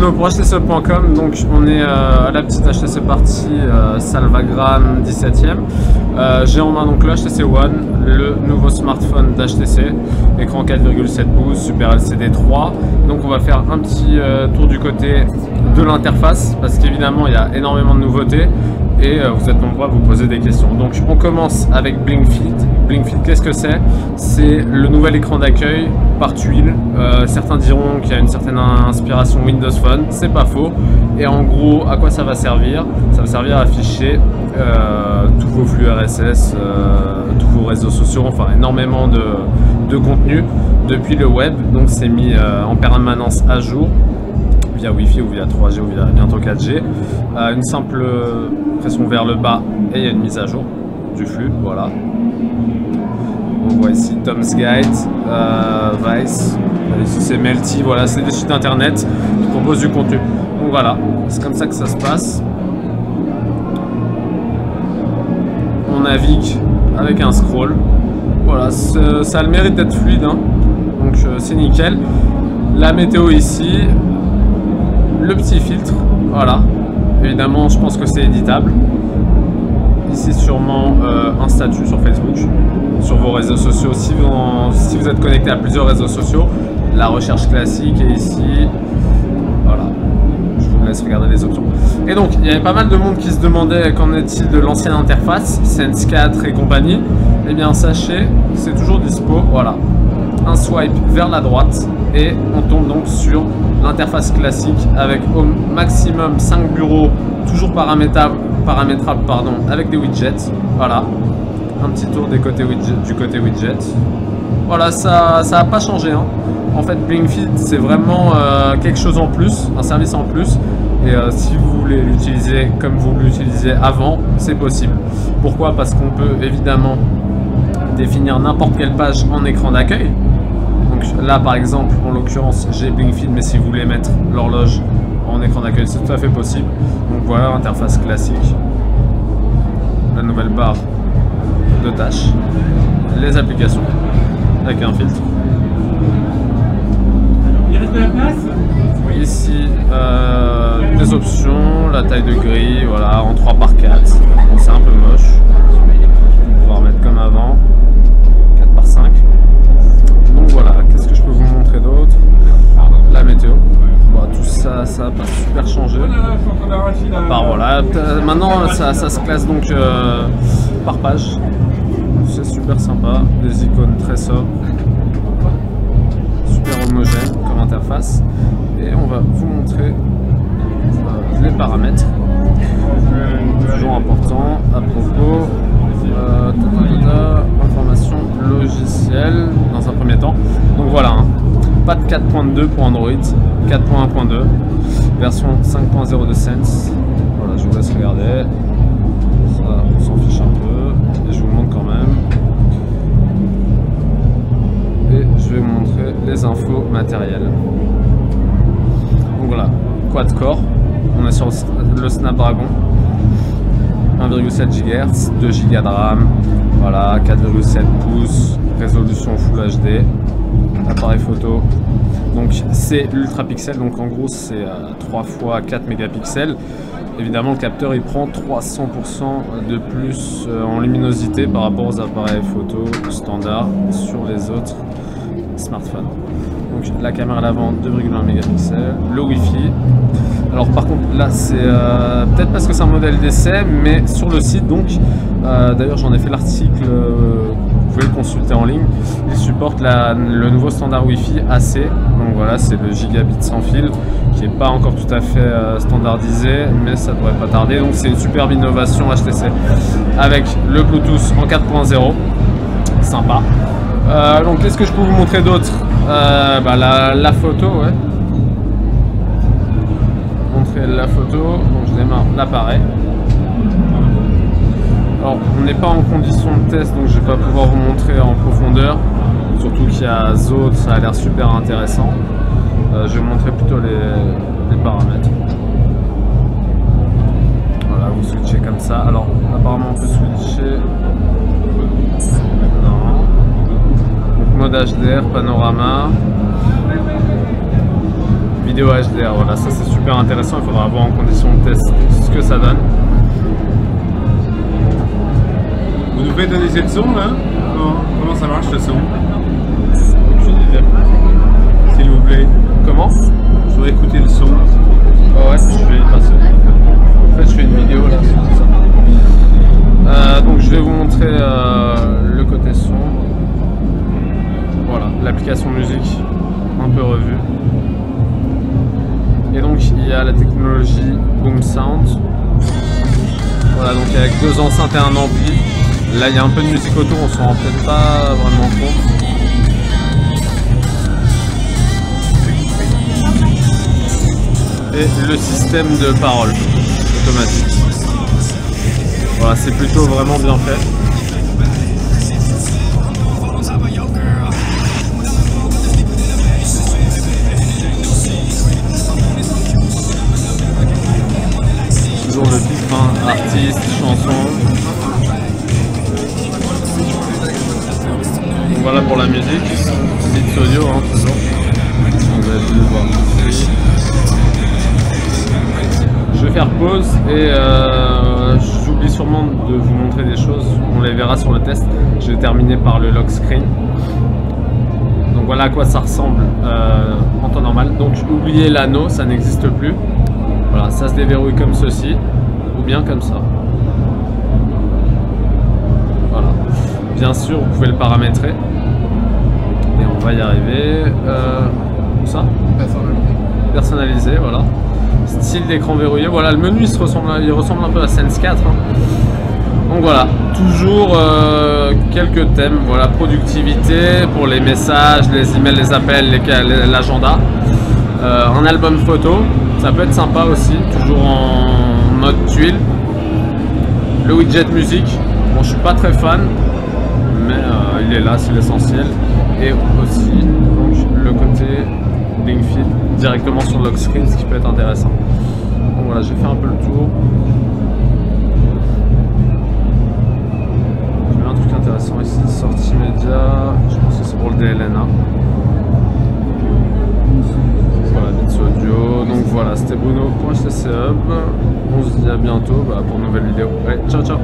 Benoît pour htc.com. Donc on est à la petite HTC Party Salvagram 17e. J'ai en main donc le HTC One, le nouveau smartphone d'HTC, écran 4,7 pouces, Super LCD 3. Donc on va faire un petit tour du côté de l'interface parce qu'évidemment il y a énormément de nouveautés et vous êtes nombreux à vous poser des questions. Donc on commence avec BlinkFit. BlinkFit, qu'est-ce que c'est? C'est le nouvel écran d'accueil par tuile. Certains diront qu'il y a une certaine inspiration Windows Phone, c'est pas faux. Et en gros, à quoi ça va servir? Ça va servir à afficher tous vos flux RSS, tous vos réseaux sociaux, enfin énormément de contenu depuis le web. Donc c'est mis en permanence à jour via Wi-Fi ou via 3G ou via bientôt 4G. Une simple pression vers le bas et il y a une mise à jour du flux, voilà. On voit ici Tom's Guide, Vice, ici c'est Melty, voilà, c'est des sites internet qui proposent du contenu. Donc voilà, c'est comme ça que ça se passe. On navigue avec un scroll. Voilà, ça a le mérite d'être fluide, hein. Donc c'est nickel. La météo ici, le petit filtre, voilà. Évidemment, je pense que c'est éditable. Ici, sûrement un statut sur Facebook, sur vos réseaux sociaux. Si vous êtes connecté à plusieurs réseaux sociaux, la recherche classique est ici. Voilà, je vous laisse regarder les options. Et donc, il y avait pas mal de monde qui se demandait qu'en est-il de l'ancienne interface, Sense 4 et compagnie. Eh bien, sachez, c'est toujours dispo. Voilà, un swipe vers la droite et on tombe donc sur l'interface classique avec au maximum 5 bureaux, toujours paramétrables pardon, avec des widgets. Voilà, un petit tour du côté widget. Voilà, ça n'a pas changé, hein. En fait, BlinkFit c'est vraiment quelque chose en plus, un service en plus. Et si vous voulez l'utiliser comme vous l'utilisiez avant, c'est possible. Pourquoi? Parce qu'on peut évidemment définir n'importe quelle page en écran d'accueil. Donc là par exemple, en l'occurrence j'ai BlinkFit, mais si vous voulez mettre l'horloge en écran d'accueil, c'est tout à fait possible. Donc voilà, interface classique, la nouvelle barre de tâches, les applications avec un filtre. Il reste de la place? Oui, ici des options, la taille de grille, voilà, en 3x4. Bon, c'est un peu moche, on va remettre comme avant, 4x5. Donc voilà, qu'est-ce que je peux vous montrer d'autre? La météo. Bon, tout ça, ça n'a pas super changé. À part, voilà. Maintenant, ça se classe donc par page. C'est super sympa. Des icônes très sobres. Super homogène comme interface. Et on va vous montrer les paramètres. Toujours important à propos. Information logicielle dans un premier temps. Donc voilà, hein. Pas de 4.2 pour Android, 4.1.2, version 5.0 de Sense. Voilà, je vous laisse regarder. Ça, on s'en fiche un peu. Et je vous montre quand même. Et je vais vous montrer les infos matérielles. Donc voilà, quad-core. On est sur le Snapdragon. 1,7 GHz, 2 Go de RAM, voilà, 4,7 pouces, résolution Full HD, appareil photo. Donc c'est l'ultra pixel, donc en gros c'est 3 x 4 mégapixels. Évidemment le capteur il prend 300% de plus en luminosité par rapport aux appareils photo standards sur les autres smartphones. Donc la caméra à l'avant 2,1 mégapixels, le Wi-Fi. Alors par contre là c'est peut-être parce que c'est un modèle d'essai, mais sur le site donc, d'ailleurs j'en ai fait l'article, vous pouvez le consulter en ligne, il supporte le nouveau standard Wi-Fi AC, donc voilà c'est le gigabit sans fil, qui n'est pas encore tout à fait standardisé, mais ça devrait pas tarder, donc c'est une superbe innovation HTC, avec le Bluetooth en 4.0, sympa. Donc qu'est-ce que je peux vous montrer d'autre? La photo, ouais. Montrer la photo, donc je démarre l'appareil. Alors on n'est pas en condition de test, donc je vais pas pouvoir vous montrer en profondeur, surtout qu'il y a Zode, ça a l'air super intéressant. Je vais vous montrer plutôt les paramètres. Voilà, vous switchez comme ça. Alors apparemment on peut switcher. Non. Donc mode HDR, panorama. vidéo HDR, voilà, ça c'est super intéressant, il faudra voir en condition de test ce que ça donne. Vous nous faites analyser le son là? Comment ça marche le son? Aucune idée. S'il vous plaît. Comment? Je voudrais écouter le son. Oh ouais, je vais y passer. En fait, je fais une vidéo là sur ça. Donc je vais vous montrer le côté son. Voilà, l'application musique un peu revue. Et donc il y a la technologie Boom Sound. Voilà, donc avec 2 enceintes et un ampli. Là il y a un peu de musique autour, on s'en rend peut-être pas vraiment compte. Et le système de parole automatique. Voilà, c'est plutôt vraiment bien fait. Toujours le titre, hein, artiste, chanson. Donc voilà pour la musique. Beats audio, hein, toujours. Vous avez pu le voir. Je vais faire pause et j'oublie sûrement de vous montrer des choses, on les verra sur le test. Je vais terminer par le lock screen. Donc voilà à quoi ça ressemble en temps normal. Donc oubliez l'anneau, ça n'existe plus. Voilà, ça se déverrouille comme ceci ou bien comme ça. Voilà. Bien sûr, vous pouvez le paramétrer. Et on va y arriver. Où ça? Personnalisé, voilà. Style d'écran verrouillé, voilà, le menu il ressemble un peu à Sense 4 hein. Donc voilà, toujours quelques thèmes, voilà, productivité pour les messages, les emails, les appels, l'agenda, un album photo, ça peut être sympa aussi, toujours en mode tuile. Le widget musique, bon je suis pas très fan, mais il est là, c'est l'essentiel. Et aussi donc le côté Link Feed directement sur le lock screen, ce qui peut être intéressant. Donc voilà, j'ai fait un peu le tour. J'ai vu un truc intéressant ici, sortie média, je pense que c'est pour le DLNA. Voilà, bits audio. Donc voilà, c'était Bruno.htchub. On se dit à bientôt pour une nouvelle vidéo. Allez, ciao ciao.